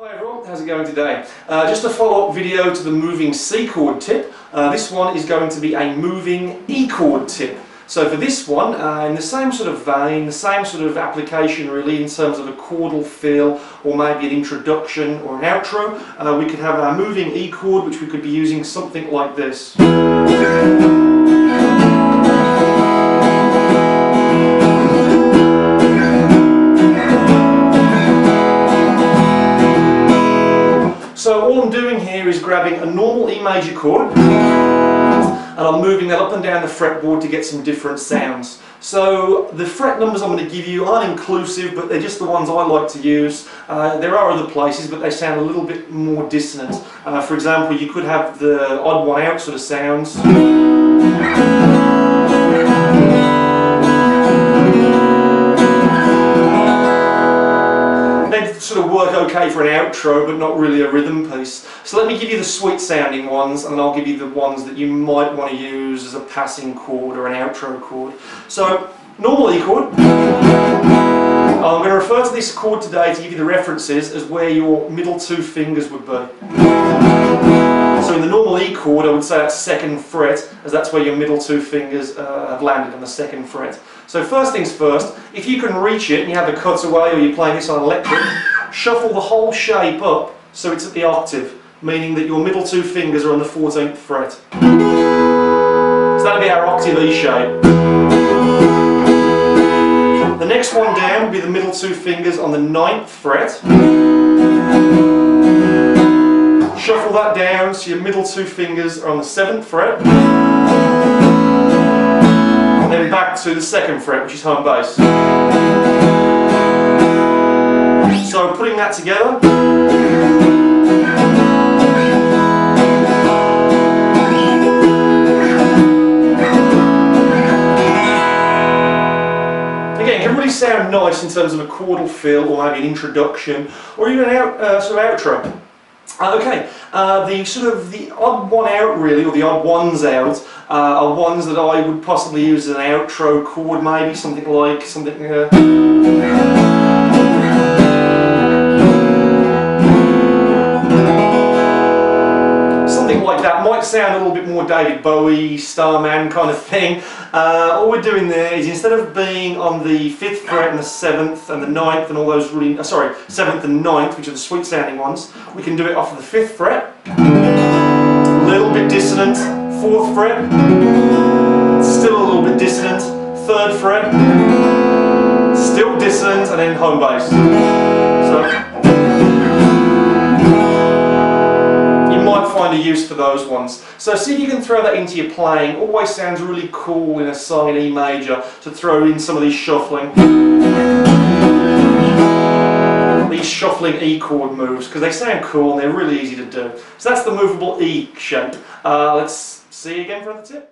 Hi everyone, how's it going today? Just a follow-up video to the moving C chord tip. This one is going to be a moving E chord tip. So for this one, in the same sort of vein, the same sort of application really in terms of a chordal feel or maybe an introduction or an outro, we could have our moving E chord which we could be using something like this. So all I'm doing here is grabbing a normal E major chord and I'm moving that up and down the fretboard to get some different sounds. So the fret numbers I'm going to give you aren't inclusive, but they're just the ones I like to use. There are other places, but they sound a little bit more dissonant. For example, you could have the odd one out sort of sounds. Sort of work okay for an outro, but not really a rhythm piece. So let me give you the sweet sounding ones, and then I'll give you the ones that you might want to use as a passing chord or an outro chord. So normal E chord. I'm going to refer to this chord today to give you the references as where your middle two fingers would be. So in the normal E chord, I would say that's 2nd fret, as that's where your middle two fingers have landed on the 2nd fret. So first things first, if you can reach it and you have a cutaway or you're playing this on electric, shuffle the whole shape up so it's at the octave, meaning that your middle two fingers are on the 14th fret. So that'll be our octave E shape. The next one down will be the middle two fingers on the 9th fret. Shuffle that down so your middle two fingers are on the 7th fret. And then back to the 2nd fret, which is home bass. So putting that together, again, it can really sound nice in terms of a chordal feel or maybe an introduction or even an sort of outro. Okay, the odd one out really, or the odd ones out, are ones that I would possibly use as an outro chord, maybe something like something like that. Might sound a little bit more David Bowie, Starman kind of thing. All we're doing there is instead of being on the 5th fret and the 7th and the 9th and all those really, 7th and 9th, which are the sweet sounding ones, we can do it off of the 5th fret, a little bit dissonant, 4th fret, still a little bit dissonant, 3rd fret, still dissonant, and then home bass. So find a use for those ones. So see if you can throw that into your playing. Always sounds really cool in a song in E major to throw in some of these shuffling E chord moves, because they sound cool and they're really easy to do. So that's the movable E shape. Let's see you again for the tip.